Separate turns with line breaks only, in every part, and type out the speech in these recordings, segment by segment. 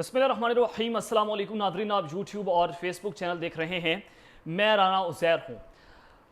बिस्मिल्लाहिर्रहमानिर्रहीम। अस्सलाम वालेकुम नादरीन, आप यूट्यूब और फेसबुक चैनल देख रहे हैं। मैं राना उज़ैर हूँ।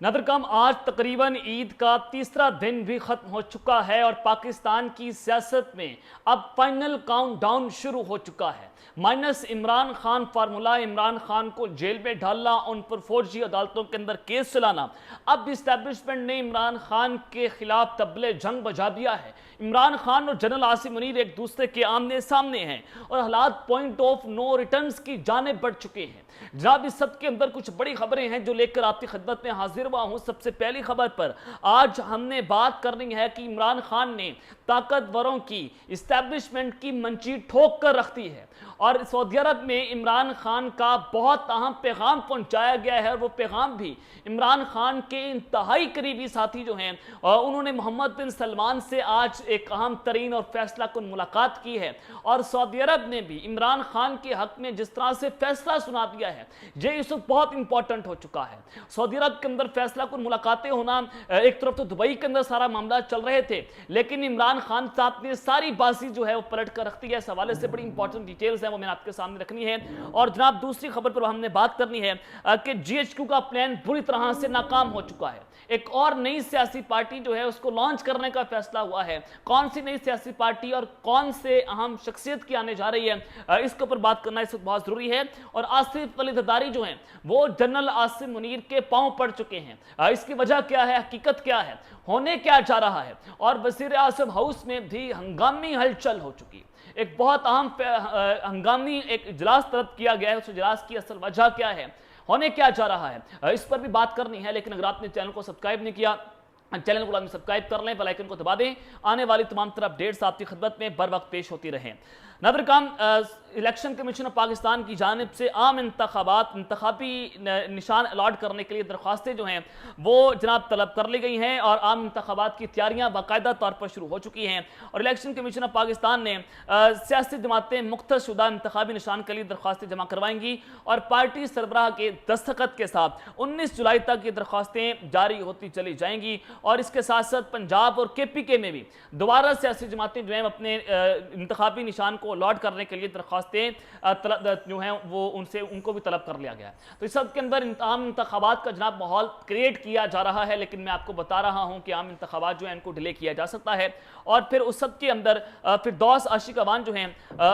नादरकम, आज तकरीबन ईद का तीसरा दिन भी ख़त्म हो चुका है और पाकिस्तान की सियासत में अब फाइनल काउंटडाउन शुरू हो चुका है। माइनस इमरान खान फार्मूला, इमरान खान को जेल में डालना, उन पर फौजी अदालतों के अंदर केस चलाना। अब इस्टेब्लिशमेंट ने इमरान खान के खिलाफ तबले जंग बजा दिया है। इमरान खान और जनरल आसिम मुनीर एक दूसरे के आमने सामने हैं और हालात पॉइंट ऑफ नो रिटर्न्स की जानिब बढ़ चुके हैं। जनाब, इस सब के अंदर कुछ बड़ी खबरें हैं जो लेकर आपकी खिदमत में हाजिर हुआ हूं। सबसे पहली खबर पर आज हमने बात करनी है कि इमरान खान ने ताकतवरों की, इस्टेब्लिशमेंट की मंची ठोक कर रख दी है और सऊदी अरब में इमरान खान का बहुत अहम पैगाम पहुंचाया गया है। और वो पैगाम भी इमरान खान के इंतहाई करीबी साथी जो हैं, उन्होंने मोहम्मद बिन सलमान से आज एक अहम तरीन और फैसला कुन मुलाकात की है और सऊदी अरब ने भी इमरान खान के हक में जिस तरह से फैसला सुना दिया है, ये इस वक्त बहुत इंपॉर्टेंट हो चुका है। सऊदी अरब के अंदर फैसला कुन मुलाकातें होना, एक तरफ तो दुबई के अंदर सारा मामला चल रहे थे, लेकिन इमरान खान साहब ने सारी बाजी जो है वो पलट कर रख दी है। इस हवाले से बड़ी इंपॉर्टेंट डिटेल्स है, वो मैंने आपके सामने रखनी है। और जनाब, दूसरी खबर पर हमने बात करनी है कि जीएचक्यू का प्लान बुरी तरह से नाकाम हो चुका है। एक और नई सियासी पार्टी जो है उसको लॉन्च करने का फैसला हुआ है। कौन सी नई सियासी पार्टी और कौन से अहम शख्सियत की आने जा रही है, इसके ऊपर बात करना इस वक्त बहुत जरूरी है। और आसिफ अली जरदारी जो हैं वो जनरल आसिम मुनीर के पांव पड़ चुके हैं। इसकी वजह क्या है, हकीकत क्या है, होने क्या जा रहा है। और वजीर आज़म हाउस में भी हंगामी हलचल हो चुकी है। एक बहुत अहम हंगामी एक इजलास तलब किया गया है। उस इजलास की असल वजह क्या है, होने क्या जा रहा है, इस पर भी बात करनी है। लेकिन अगर आपने चैनल को सब्सक्राइब नहीं किया, चैनल को लाजमी सब्सक्राइब कर लें, बेल आइकन को दबा दें। आने वाली तमाम तरह अपडेट्स आपकी खिदमत में बर वक्त पेश होती रहें। नादरकाम, इलेक्शन कमीशन ऑफ पाकिस्तान की जानिब से आम इंतखाबी निशान अलॉट करने के लिए दरख्वास्तें जो हैं वो जनाब तलब कर ली गई हैं और आम इंतखाबात की तैयारियां बाकायदा तौर पर शुरू हो चुकी हैं। और इलेक्शन कमीशन ऑफ पाकिस्तान ने सियासी जमातें मुख्तसुदा इंतखाबी निशान के लिए दरख्वास्तें जमा करवाएंगी और पार्टी सरबराह के दस्तखत के साथ 19 जुलाई तक ये दरख्वास्तें जारी होती चली जाएंगी। और इसके साथ साथ पंजाब और KPK में भी दोबारा सियासी जमातें जो हैं अपने इंतखाबी निशान को अलॉट करने के लिए दरख्वास्तें जो हैं वो उनको भी तलब कर लिया गया है। तो इस सब के अंदर आम इंतखाबात का जनाब माहौल क्रिएट किया जा रहा है। लेकिन मैं आपको बता रहा हूं कि आम इंतखाबात जो है इनको डिले किया जा सकता है। और फिर उस सब के अंदर फिरदौस आशिक अवान जो हैं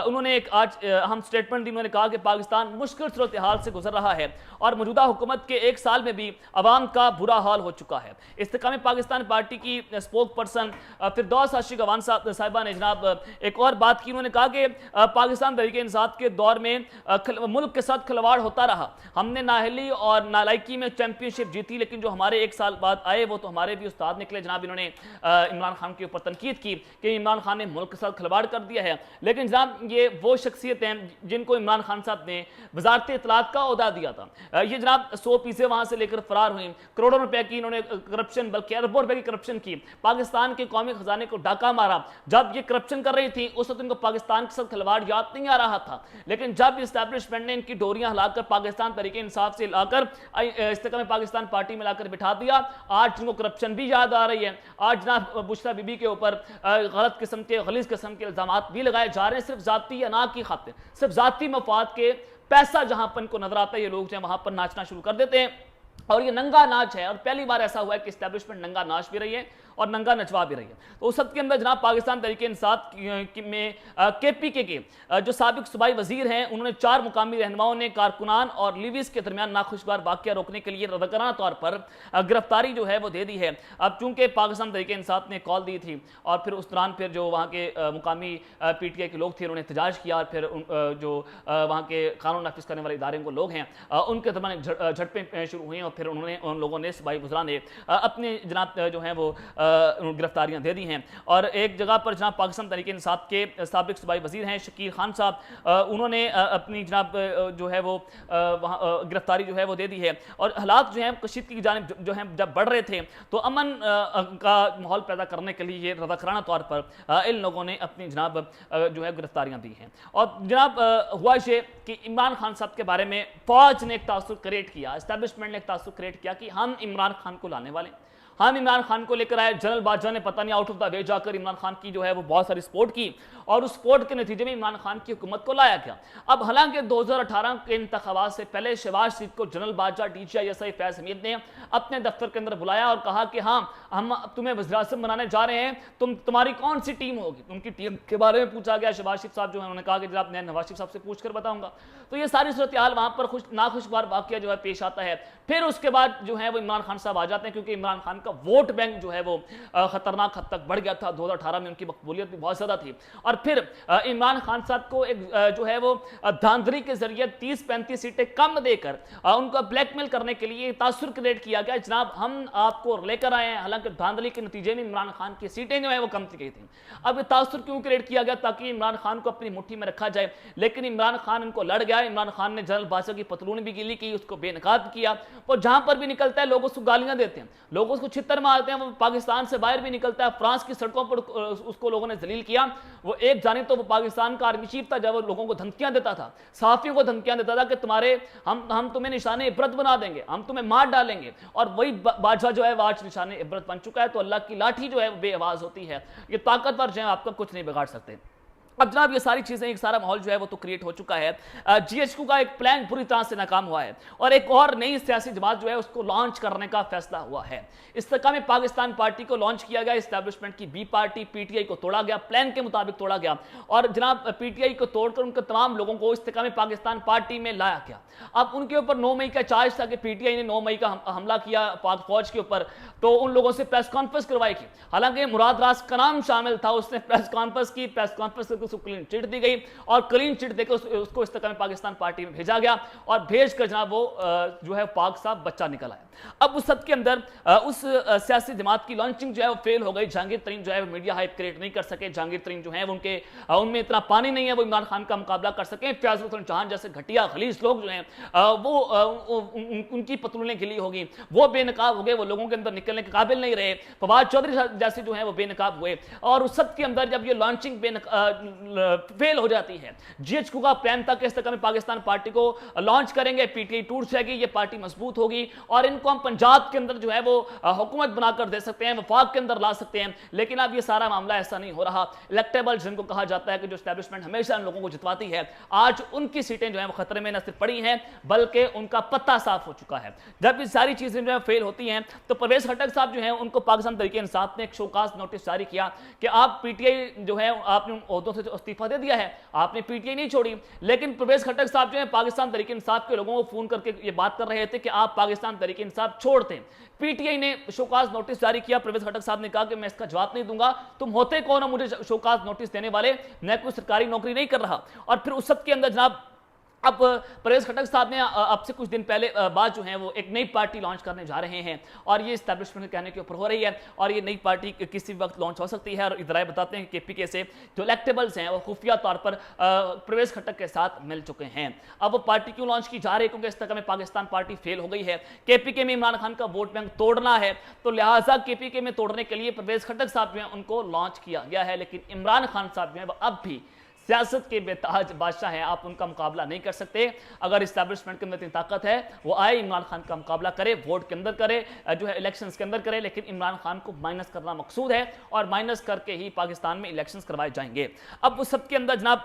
उन्होंने एक आज अहम स्टेटमेंट दी। उन्होंने कहा कि पाकिस्तान मुश्किल सूरत हाल से गुजर रहा है और मौजूदा हुकूमत के एक साल में भी अवाम का बुरा हाल हो चुका है। इस्तेकाम पाकिस्तान पार्टी की स्पोक पर्सन फिरदौस आशिक अवान साहिबा ने जनाब एक और बात की। उन्होंने कहा कि पाकिस्तान तहरीक इंसाफ के दौर में मुल्क के साथ खिलवाड़ होता रहा। हमने नाहली और नालायकी में चैंपियनशिप जीती, लेकिन जो हमारे एक साल बाद आए वो तो हमारे भी उस्ताद निकले। जनाब, इन्होंने इमरान खान के ऊपर तनकीद की कि इमरान खान ने मुल्क के साथ खिलवाड़ कर दिया है। लेकिन जनाब, ये वो शख्सियत हैं जिनको इमरान खान साहब ने वजारत इत्तलात का ओहदा दिया था। ये जनाब 100 पीसे वहां से लेकर फरार हुई, करोड़ों रुपए की इन्होंने करप्शन, बल्कि अरबों रुपए की करप्शन की, पाकिस्तान के कौमी खजाने को डाका मारा। जब ये करप्शन कर रही थी उस वक्त इनको पाकिस्तान के साथ खिलवाड़ याद नहीं आ रहा था। लेकिन जब इस्टेब्लिशमेंट ने इनकी डोरियां हिलाकर पाकिस्तान तहरीक इंसाफ से लाकर इस्तेकाम पाकिस्तान पार्टी में लाकर बिठा दिया, आज इनको करप्शन भी याद आ रही है। आज जनाब बुशरा बीबी के ऊपर गलत किस्म के, गलीज किस्म के इल्जामात भी लगाए जा रहे हैं, सिर्फ जाती अना की खातिर, सिर्फ जाती मफाद के पैसा जहां पर इनको नजर आता है, ये लोग जो है वहां पर नाचना शुरू कर देते हैं। और ये नंगा नाच है और पहली बार ऐसा हुआ है कि इस्टेब्लिशमेंट नंगा नाच भी रही है और नंगा नचवा भी रही है। तो उस सब के अंदर जनाब पाकिस्तान तहरीक इंसाफ में KPK के जो साबिक सूबाई वजीर हैं, उन्होंने 4 मुकामी रहनुमाओं ने कारकुनान और लिविस के दरमियान नाखुशगवार वाक़या रोकने के लिए रज़ाकाराना तौर पर गिरफ्तारी जो है वो दे दी है। अब चूंकि पाकिस्तान तहरीक इंसाफ ने कॉल दी थी और फिर उस दौरान फिर जो वहाँ के मुकामी PTI के लोग थे उन्होंने एहतजाज किया और फिर जो वहाँ के कानून नाफिज करने वाले इदारे लोग हैं उनके दरमियान झड़पें शुरू हुई और फिर उन लोगों ने सूबाई वज़रा ने अपने जनाब जो हैं वो गिरफ्तारियां दे दी हैं। और एक जगह पर जनाब पाकिस्तान तहरीक इंसाफ के साबिक सूबाई वजीर हैं शकीर खान साहब, उन्होंने अपनी जनाब जो है वो वहाँ गिरफ्तारी जो है वो दे दी है। और हालात जो हैं कशीदगी की जानिब जो हैं जब बढ़ रहे थे तो अमन का माहौल पैदा करने के लिए रज़ाकाराना तौर पर इन लोगों ने अपनी जनाब जो है गिरफ्तारियां दी हैं। और जनाब हुआ ये कि इमरान खान साहब के बारे में फौज ने एक तासुर क्रिएट किया, इस्टेब्लिशमेंट ने एक तासुर क्रिएट किया कि हम इमरान खान को लाने वाले, हम इमरान खान को लेकर आए, जनरल बादशाह ने पता नहीं आउट ऑफ द वे जाकर इमरान खान की जो है वो बहुत सारी सपोर्ट की और उस सपोर्ट के नतीजे में इमरान खान की हुकूमत को लाया गया। अब हालांकि 2018 के इंतखाबात से पहले शहबाज शरीफ को जनरल बादशाह DGI फैज हमीद ने अपने दफ्तर के अंदर बुलाया और कहा कि हाँ, हम तुम्हें वज़ीर-ए-आज़म बनाने जा रहे हैं, तुम्हारी कौन सी टीम होगी। उनकी टीम के बारे में पूछा गया। शहबाज शरीफ साहब जो है उन्होंने कहा कि जनाब मैं नवाज शरीफ साहब से पूछ कर बताऊंगा। तो ये सारी सूरत हाल वहां पर नाखुशगवार वाकया जो है पेश आता है। फिर उसके बाद जो है वो इमरान खान साहब आ जाते हैं, क्योंकि इमरान खान का वोट बैंक जो है वो खतरनाक हद तक बढ़ गया था। 2018 में उनकी मकबूलियत भी बहुत ज्यादा थी और फिर इमरान खान साहब को एक जो है वो धांधली के जरिए 30-35 सीटें कम देकर उनको ब्लैकमेल करने के लिए तासुर क्रिएट किया गया। जनाब हम आपको लेकर आए हैं, हालांकि धांधली के नतीजे में इमरान खान की सीटें जो है वो कम की गई थी। अब तासुर क्यों क्रिएट किया गया? ताकि इमरान खान को अपनी मुट्ठी में रखा जाए, लेकिन इमरान खान इनको लड़ गया। इमरान खान ने जनरल बादशाह की पतलून भी गीली की, उसको बेनकाब किया। वो जहां पर भी निकलता है लोग उसको गालियां देते हैं, लोग उसको छितर मारते हैं। वो पाकिस्तान से बाहर भी निकलता है, फ्रांस की सड़कों पर उसको लोगों ने जलील किया। वो एक जाने तो वो पाकिस्तान का आर्मी चीफ था, जब वो लोगों को धमकियां देता था, सहाफियों को धमकियां देता था कि तुम्हारे हम तुम्हें निशाने इबरत बना देंगे, हम तुम्हें मार डालेंगे। और वही बादशाह जो है आज निशाने इबरत बन चुका है। तो अल्लाह की लाठी जो है वो बेआवाज होती है। ये ताकतवर जो है आपका कुछ नहीं बिगाड़ सकते। अब जनाब ये सारी चीजें, एक सारा माहौल जो है वो तो क्रिएट हो चुका है। GHQ का एक प्लान पूरी तरह से नाकाम हुआ है और एक और नई सियासी जमात जो है उसको लॉन्च करने का फैसला हुआ है। इस्तेकाम में पाकिस्तान पार्टी को लॉन्च किया गया। इस्टेब्लिशमेंट की बी पार्टी PTI को तोड़ा गया, प्लान के मुताबिक तोड़ा गया और जनाब PTI को तोड़कर उनके तमाम लोगों को इस्तेकाम में पाकिस्तान पार्टी में लाया गया। अब उनके ऊपर 9 मई का चार्ज था कि PTI ने 9 मई का हमला किया पाक फौज के ऊपर, तो उन लोगों से प्रेस कॉन्फ्रेंस करवाई थी। हालांकि मुराद रास का नाम शामिल था, उसने प्रेस कॉन्फ्रेंस की, प्रेस कॉन्फ्रेंस करके उसको क्लीन चिट दी गई और क्लीन चिट देकर उसको इस्तेकाम में पाकिस्तान पार्टी में भेजा गया और भेजकर जनाब वो जो है पाक साहब बच्चा निकल आया। अब उस सब के अंदर उस सियासी जमात की लॉन्चिंग जो है वो फेल हो गई। जहांगीर तरीन जो है वो मीडिया हाइप क्रिएट नहीं कर सके। जहांगीर तरीन जो है उनके उनमें इतना पानी नहीं है वो इमरान खान का मुकाबला कर सके। फैजल हसन चौहान जैसे घटिया खलीस लोग जो हैं वो उनकी पतलूनें गिली होगी, वो बेनकाब हो गए, वो लोगों के अंदर निकलने के काबिल नहीं रहे। फवाद चौधरी जैसे जो है वो बेनकाब हुए और उस सब के अंदर जब ये लॉन्चिंग फेल हो जाती है। GHQ का प्लान था कि इस्तेकाम में पाकिस्तान पार्टी को लॉन्च करेंगे, PTI टूट जाएगी, ये पार्टी मजबूत होगी और इनको हम पंजाब के अंदर जो है वो हुकूमत बनाकर दे सकते हैं, वफाक के अंदर ला सकते हैं। लेकिन अब ये सारा मामला ऐसा नहीं हो रहा। इलेक्टेबल जिनको कहा जाता है कि जो एस्टैब्लिशमेंट हमेशा इन लोगों को जितवाती है, आज उनकी सीटें जो है वो खतरे में न सिर्फ पड़ी हैं बल्कि उनका पत्ता साफ हो चुका है। जब ये सारी चीजें जो है फेल होती हैं तो परवेज खट्टक साहब जो है उनको पाकिस्तान तहरीक इंसाफ ने एक शोकाज नोटिस जारी किया कि आप PTI जो है आपने ओहदों से इस्तीफा दे दिया है, आपने PTI नहीं छोड़ी। लेकिन परवेज खट्टक साहब जो है पाकिस्तान तहरीक इंसाफ के लोगों को फोन करके ये बात कर रहे थे कि आप पाकिस्तान तहरीक इंसाफ छोड़ते। PTI ने शोकाज नोटिस जारी किया। परवेज खट्टक साहब ने कहा कि मैं इसका जवाब नहीं दूंगा, तुम होते कौन हो मुझे शोकाज नोटिस देने वाले, मैं कोई सरकारी नौकरी नहीं कर रहा। और फिर उस सब के अंदर जनाब अब परवेज खट्टक साहब ने अब से कुछ दिन पहले बाद जो है वो एक नई पार्टी लॉन्च करने जा रहे हैं और ये एस्टैब्लिशमेंट के कहने के ऊपर हो रही है और ये नई पार्टी किसी वक्त लॉन्च हो सकती है। और इधर बताते हैं कि KPK से जो इलेक्टेबल्स हैं वो खुफिया तौर पर परवेज खट्टक के साथ मिल चुके हैं। अब वो पार्टी क्यों लॉन्च की जा रही है? क्योंकि इस्तेकाम में पाकिस्तान पार्टी फेल हो गई है। KPK में इमरान खान का वोट बैंक तोड़ना है, तो लिहाजा KPK में तोड़ने के लिए परवेज खट्टक साहब जो है उनको लॉन्च किया गया है। लेकिन इमरान खान साहब जो है वो अब भी सियासत के बेताज बादशाह हैं, आप उनका मुकाबला नहीं कर सकते। अगर इस्टेब्लिशमेंट के अंदर इतनी ताकत है वो आए इमरान खान का मुकाबला करे, वोट के अंदर करे, जो है इलेक्शंस के अंदर करे, लेकिन इमरान खान को माइनस करना मकसूद है और माइनस करके ही पाकिस्तान में इलेक्शंस करवाए जाएंगे। अब उस सब के अंदर जनाब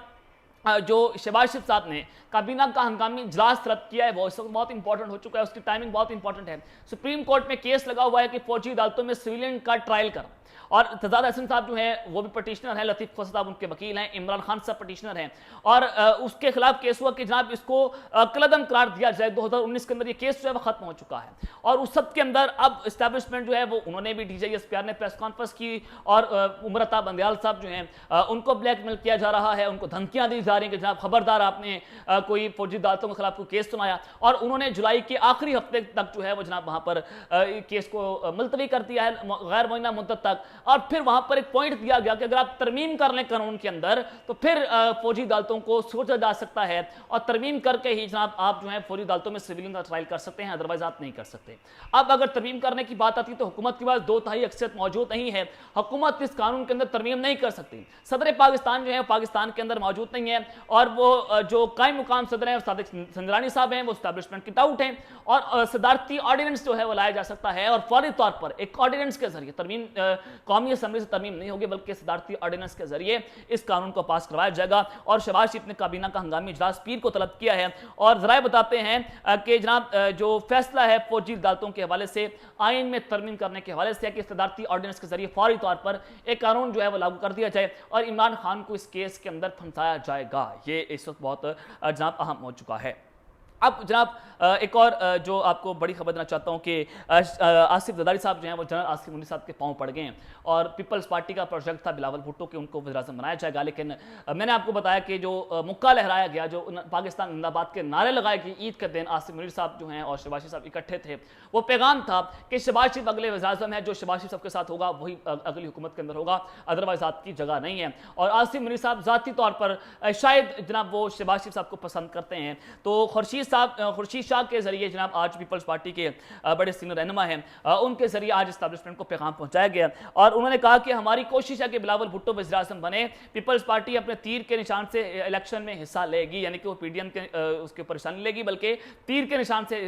जो शहबाज शरीफ साहब ने काबीना का हंगामी इजलास तलब किया है वो इस वक्त बहुत इंपॉर्टेंट हो चुका है, उसकी टाइमिंग बहुत इंपॉर्टेंट है। सुप्रीम कोर्ट में केस लगा हुआ है कि फौजी अदालतों में सिविलियन का ट्रायल कर और तजाद हसन साहब जो है वो भी पटिशनर है, लतीफ खोसा साहब उनके वकील हैं, इमरान खान साहब पटिशनर हैं और उसके खिलाफ केस हुआ कि जनाब इसको कलअदम करार दिया जाए। 2019 के अंदर ये केस जो है वो खत्म हो चुका है और उस सब के अंदर अब इस्टेब्लिशमेंट जो है वो उन्होंने भी DGI ने प्रेस कॉन्फ्रेंस की और उमरता बंदयाल साहब जो हैं उनको ब्लैकमेल किया जा रहा है, उनको धमकियां दी जा रही हैं कि जनाब खबरदार आपने कोई फौजी अदालतों के खिलाफ कोई केस सुनाया और उन्होंने जुलाई के आखिरी हफ्ते तक जो है वो जनाब वहां पर केस को मुलतवी कर दिया है गैर मुअय्यना मुद्दत तक। और फिर वहां पर एक पॉइंट दिया गया कि अगर आप तरमीम कर लें कानून के अंदर तो फिर फौजी अदालतों को सोचा जा सकता है और तरमीम करके ही जनाब आप जो है फौजी अदालतों में सिविलियन का ट्रायल कर सकते हैं, अदरवाइज आप नहीं कर सकते। अब अगर तरमीम करने की बात आती तो हुकूमत के पास 2/3 अक्सरियत मौजूद नहीं है, हुकूमत इस कानून के अंदर तरमीम नहीं कर सकती। सदर पाकिस्तान जो है पाकिस्तान के अंदर मौजूद नहीं है, है और वो जो कायम मुकाम सदर हैं सादिक संजरानी साहब हैं, वो एस्टैब्लिशमेंट की टाउट हैं और सदारती ऑर्डिनेंस जो है वो लाया जा सकता है और फौरी तौर पर एक ऑर्डिनेंस के जरिए तरमीम कौमी असम्बली से तरमीम नहीं होगी बल्कि सदारती ऑर्डिनेंस के जरिए इस कानून को पास करवाया जाएगा। और शहबाज शरीफ ने काबीना का हंगामी इजलास पीर को तलब किया है और जराए बताते हैं कि जनाब जो फैसला है फौजी अदालतों के हवाले से आइन में तरमीम करने के हवाले से कि सदारती ऑर्डिनेंस के जरिए फौरी तौर पर एक कानून जो है वो लागू कर दिया जाए और इमरान खान को इस केस के अंदर फंसाया जाएगा। ये इस वक्त बहुत जनाब अहम हो चुका है। अब जनाब एक और जो आपको बड़ी खबर देना चाहता हूं कि आसिफ जरदारी साहब जो हैं वो जनरल आसिफ मुनीर साहब के पांव पड़ गए हैं और पीपल्स पार्टी का प्रोजेक्ट था बिलावल भुट्टो के उनको वज़ीर-ए-आज़म बनाया जाएगा, लेकिन मैंने आपको बताया कि जो मुक्का लहराया गया, जो पाकिस्तान जिंदाबाद के नारे लगाए कि ईद के दिन आसिफ मुनीर साहब जो हैं और शहबाज शरीफ साहब इकट्ठे थे, वो पैगाम था कि शहबाज शरीफ अगले वज़ीर-ए-आज़म है, जो शहबाज शरीफ साहब के साथ होगा वही अगली हुकूमत के अंदर होगा, अदरवाइज आपकी जगह नहीं है। और आसिफ मुनीर साहब ज़ाती तौर पर शायद जनाब वो शहबाज शरीफ साहब को पसंद करते हैं, तो खुर्शीद शाह के जरिए जनाब आज पीपल्स पार्टी के बड़े सीनियर रहनुमा हैं, उनके जरिए आज एस्टैब्लिशमेंट को पैगाम पहुंचाया गया और उन्होंने कहा कि हमारी कोशिश है कि बिलावल भुट्टो वज़ीर-ए-आज़म बने। पीपल्स पार्टी अपने तीर के निशान से इलेक्शन में हिस्सा लेगी, यानी कि वो पीडीएम के उसके ऊपर निशान लेगी, बल्कि तीर के निशान से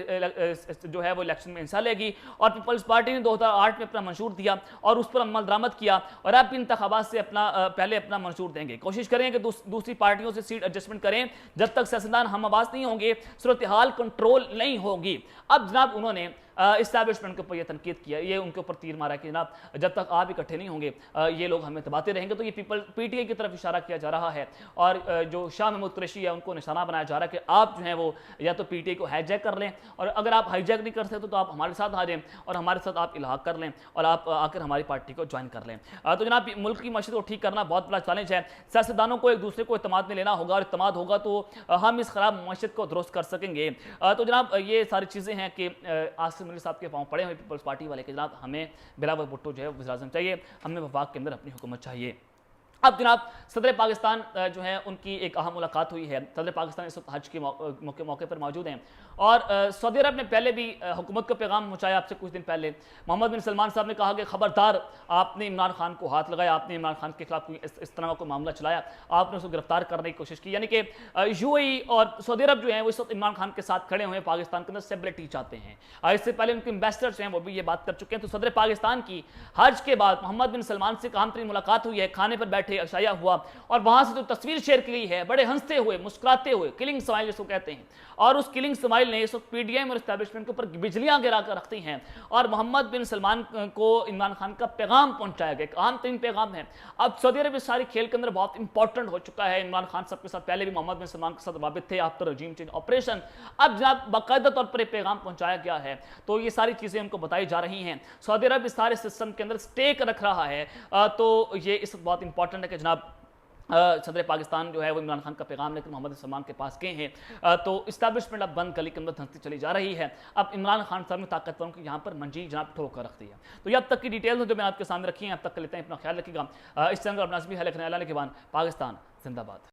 जो है वो इलेक्शन में हिस्सा लेगी। और पीपल्स पार्टी ने 2008 में अपना मंशूर दिया और उस पर अमल दरामद किया और अब इंतखाबात से पहले अपना मंशूर देंगे। कोशिश करें कि दूसरी पार्टियों से सीट एडजस्टमेंट करें, जब तक सियासतदान हम आवाज नहीं होंगे सूरत हाल कंट्रोल नहीं होगी। अब जनाब उन्होंने इस्टेब्लिशमेंट के ऊपर यह तनकीद किया, ये उनके ऊपर तीर मारा कि जनाब जब तक आप इकट्ठे नहीं होंगे ये लोग हमें दबाते रहेंगे। तो ये पीटीआई की तरफ इशारा किया जा रहा है और जो शाह महमूद कुरैशी है उनको निशाना बनाया जा रहा है कि आप जो है वो या तो पीटीआई को हाईजैक कर लें और अगर आप हाईजैक नहीं कर सकते तो आप हमारे साथ आ जाएं और हमारे साथ आप इल्हाक कर लें और आप आकर हमारी पार्टी को ज्वाइन कर लें। तो जनाब मुल्क की मशीद को ठीक करना बहुत बड़ा चैलेंज है। सियासतदानों को एक दूसरे को इत्मीनान में लेना होगा और इत्मीनान होगा तो हम इस खराब मशीद को दुरुस्त कर सकेंगे। तो जनाब ये सारी चीज़ें हैं कि आसिफ मुनीर साहब के पाँव पड़े हुए पीपल्स पार्टी वाले के जनाब हमें बिलावल भुट्टो जो है वज़ीर-ए-आज़म चाहिए, हमें वफाक के अंदर अपनी हुकूमत चाहिए। अब जनाब सदर पाकिस्तान जो है उनकी एक अहम मुलाकात हुई है। सदर पाकिस्तान इस वक्त हज के मौके पर मौजूद हैं और सऊदी अरब ने पहले भी हुकूमत का पैगाम पहुंचाया। आपसे कुछ दिन पहले मोहम्मद बिन सलमान साहब ने कहा कि खबरदार आपने इमरान खान को हाथ लगाया, आपने इमरान खान के खिलाफ कोई इस तरह का कोई मामला चलाया, आपने उसको गिरफ्तार करने की कोशिश की। यानी कि यूएई और सऊदी अरब जो है वो इस वक्त इमरान खान के साथ खड़े हुए पाकिस्तान के अंदर स्टेबिलिटी चाहते हैं। इससे पहले उनके एम्बेसडर्स हैं वो भी ये बात कर चुके हैं। तो सदर पाकिस्तान की हज के बाद मोहम्मद बिन सलमान से अहम तरीन मुलाकात हुई है, खाने पर बैठे अशाया हुआ और वहां से जो तस्वीर शेयर की गई है बड़े हंसते हुए मुस्कुराते हुए, किलिंग स्माइल जिसको कहते हैं, और उस किलिंग स्माइल ने इस वक्त पीडीएम और एस्टैब्लिशमेंट के ऊपर बिजलियां गिरा कर रखती हैं और मोहम्मद बिन सलमान को इमरान खान का पैगाम पहुंचाया गया, एक अहम तरीन पैगाम है। अब सऊदी अरब इस सारी खेल के अंदर बहुत इंपॉर्टेंट हो चुका है। इमरान खान साहब के साथ पहले भी मोहम्मद बिन सलमान के साथ वाबित थे आफ्टर रजीम चेंज ऑपरेशन, अब जनाब बाकायदा तौर पर पैगाम पहुंचाया गया है। तो ये सारी चीजें उनको बताई जा रही हैं। सऊदी अरब इस सारे सिस्टम के अंदर स्टेक रख रहा है, तो ये इस वक्त बहुत इंपॉर्टेंट है कि जनाब सदर पाकिस्तान जो है वो इमरान खान का पैगाम लेकर मोहम्मद बिन सलमान के पास गए हैं। तो इस्टेब्लिशमेंट अब बंद गली के अंदर धंसती चली जा रही है। अब इमरान खान साहब ने ताकतवरों की यहाँ पर मंजी जनाब ठोक कर रख दी है। तो ये अब तक की डिटेल्स जो मैं आपके सामने रखी हैं, अब तक लेते हैं, अपना ख्याल रखिएगा। इस चैनल पर अपना भी है, लिखने अल्लाह के बाद पाकिस्तान जिंदाबाद।